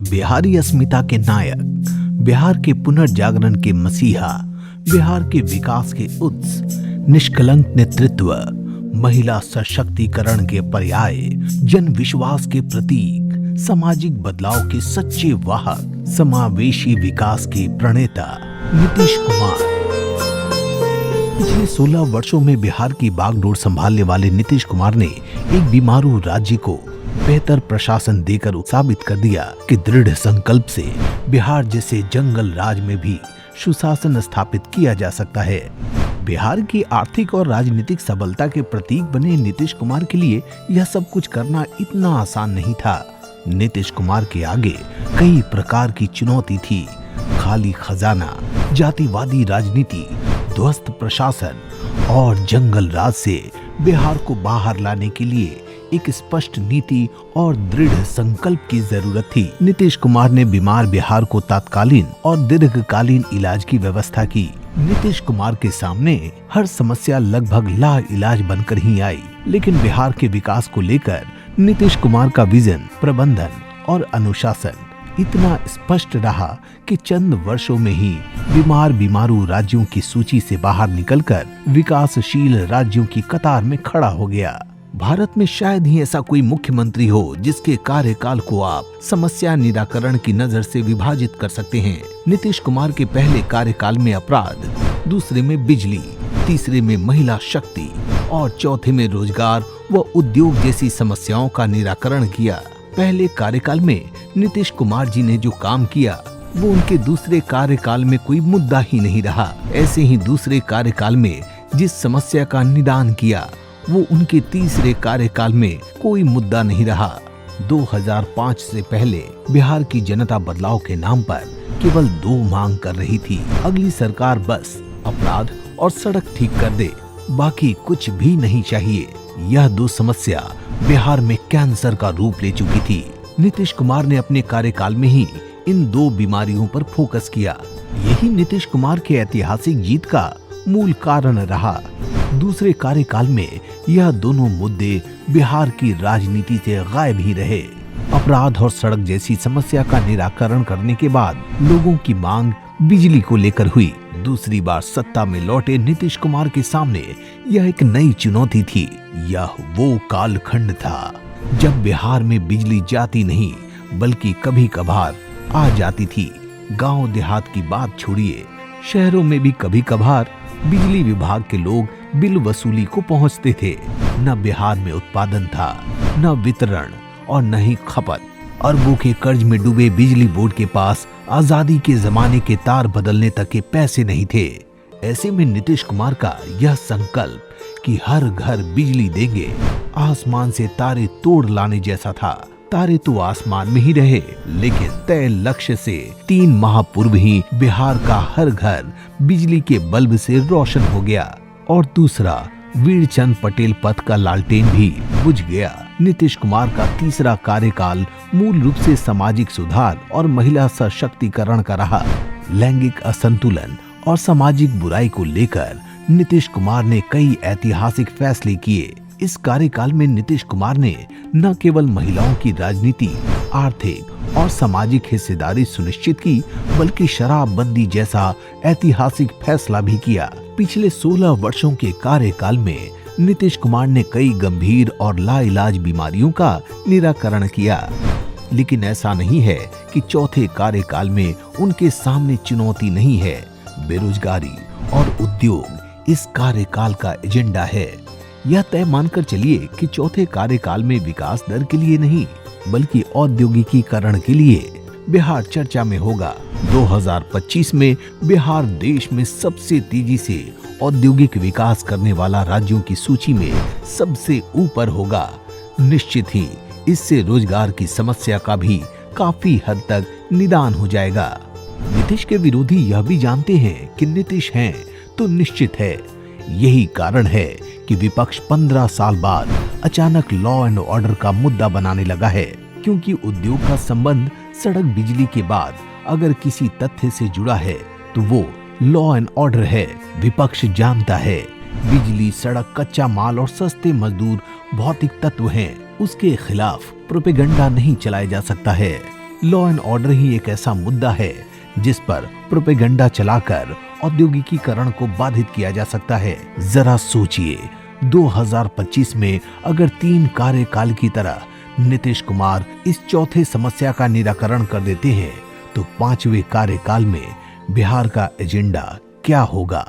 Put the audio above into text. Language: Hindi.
बिहारी अस्मिता के नायक, बिहार के पुनर्जागरण के मसीहा, बिहार के विकास के उत्स, निष्कलंक नेतृत्व, महिला सशक्तिकरण के पर्याय, जन विश्वास के प्रतीक, सामाजिक बदलाव के सच्चे वाहक, समावेशी विकास के प्रणेता नीतीश कुमार। पिछले 16 वर्षों में बिहार की बागडोर संभालने वाले नीतीश कुमार ने एक बीमारू राज्य को बेहतर प्रशासन देकर साबित कर दिया कि दृढ़ संकल्प से बिहार जैसे जंगल राज में भी सुशासन स्थापित किया जा सकता है। बिहार की आर्थिक और राजनीतिक सबलता के प्रतीक बने नीतीश कुमार के लिए यह सब कुछ करना इतना आसान नहीं था। नीतीश कुमार के आगे कई प्रकार की चुनौती थी। खाली खजाना, जातिवादी राजनीति, ध्वस्त प्रशासन और जंगल राज से बिहार को बाहर लाने के लिए एक स्पष्ट नीति और दृढ़ संकल्प की जरूरत थी। नीतीश कुमार ने बीमार बिहार को तात्कालीन और दीर्घकालीन इलाज की व्यवस्था की। नीतीश कुमार के सामने हर समस्या लगभग लाइलाज बनकर ही आई, लेकिन बिहार के विकास को लेकर नीतीश कुमार का विजन, प्रबंधन और अनुशासन इतना स्पष्ट रहा कि चंद वर्षों में ही बीमारू राज्यों की सूची से बाहर निकलकर विकासशील राज्यों की कतार में खड़ा हो गया। भारत में शायद ही ऐसा कोई मुख्यमंत्री हो जिसके कार्यकाल को आप समस्या निराकरण की नजर से विभाजित कर सकते हैं। नीतीश कुमार के पहले कार्यकाल में अपराध, दूसरे में बिजली, तीसरे में महिला शक्ति और चौथे में रोजगार व उद्योग जैसी समस्याओं का निराकरण किया। पहले कार्यकाल में नीतीश कुमार जी ने जो काम किया वो उनके दूसरे कार्यकाल में कोई मुद्दा ही नहीं रहा। ऐसे ही दूसरे कार्यकाल में जिस समस्या का निदान किया वो उनके तीसरे कार्यकाल में कोई मुद्दा नहीं रहा। 2005 से पहले बिहार की जनता बदलाव के नाम पर केवल 2 मांग कर रही थी। अगली सरकार बस अपराध और सड़क ठीक कर दे, बाकी कुछ भी नहीं चाहिए। यह 2 समस्या बिहार में कैंसर का रूप ले चुकी थी। नीतीश कुमार ने अपने कार्यकाल में ही इन 2 बीमारियों पर फोकस किया। यही नीतीश कुमार के ऐतिहासिक जीत का मूल कारण रहा। दूसरे कार्यकाल में यह दोनों मुद्दे बिहार की राजनीति से गायब ही रहे। अपराध और सड़क जैसी समस्या का निराकरण करने के बाद लोगों की मांग बिजली को लेकर हुई। दूसरी बार सत्ता में लौटे नीतीश कुमार के सामने यह एक नई चुनौती थी। यह वो कालखंड था जब बिहार में बिजली जाती नहीं बल्कि कभी कभार आ जाती थी। गांव देहात की बात छोड़िए, शहरों में भी कभी कभार बिजली विभाग के लोग बिल वसूली को पहुंचते थे। न बिहार में उत्पादन था, न वितरण और न ही खपत। अरबों के कर्ज में डूबे बिजली बोर्ड के पास आजादी के जमाने के तार बदलने तक के पैसे नहीं थे। ऐसे में नीतीश कुमार का यह संकल्प कि हर घर बिजली देंगे आसमान से तारे तोड़ लाने जैसा था। तारे तो आसमान में ही रहे, लेकिन तय लक्ष्य से 3 माह पूर्व ही बिहार का हर घर बिजली के बल्ब से रोशन हो गया और दूसरा वीरचंद पटेल पथ का लालटेन भी बुझ गया। नीतीश कुमार का तीसरा कार्यकाल मूल रूप से सामाजिक सुधार और महिला सशक्तिकरण का रहा। लैंगिक असंतुलन और सामाजिक बुराई को लेकर नीतीश कुमार ने कई ऐतिहासिक फैसले किए। इस कार्यकाल में नीतीश कुमार ने न केवल महिलाओं की राजनीति, आर्थिक और सामाजिक हिस्सेदारी सुनिश्चित की, बल्कि शराबबंदी जैसा ऐतिहासिक फैसला भी किया। पिछले 16 वर्षों के कार्यकाल में नीतीश कुमार ने कई गंभीर और लाइलाज बीमारियों का निराकरण किया, लेकिन ऐसा नहीं है कि चौथे कार्यकाल में उनके सामने चुनौती नहीं है। बेरोजगारी और उद्योग इस कार्यकाल का एजेंडा है। यह तय मानकर चलिए कि चौथे कार्यकाल में विकास दर के लिए नहीं बल्कि औद्योगिकीकरण के लिए बिहार चर्चा में होगा। 2025 में बिहार देश में सबसे तेजी से औद्योगिक विकास करने वाला राज्यों की सूची में सबसे ऊपर होगा। निश्चित ही इससे रोजगार की समस्या का भी काफी हद तक निदान हो जाएगा। नीतीश के विरोधी यह भी जानते हैं कि नीतीश हैं तो निश्चित है। यही कारण है कि विपक्ष 15 साल बाद अचानक लॉ एंड ऑर्डर का मुद्दा बनाने लगा है, क्योंकि उद्योग का संबंध सड़क बिजली के बाद अगर किसी तथ्य से जुड़ा है तो वो लॉ एंड ऑर्डर है। विपक्ष जानता है बिजली, सड़क, कच्चा माल और सस्ते मजदूर भौतिक तत्व हैं। उसके खिलाफ प्रोपेगेंडा नहीं चलाया जा सकता है। लॉ एंड ऑर्डर ही एक ऐसा मुद्दा है जिस पर प्रोपेगेंडा चलाकर औद्योगिकीकरण को बाधित किया जा सकता है। जरा सोचिए, 2025 में अगर 3 कार्यकाल की तरह नीतीश कुमार इस चौथे समस्या का निराकरण कर देते हैं तो 5वें कार्यकाल में बिहार का एजेंडा क्या होगा।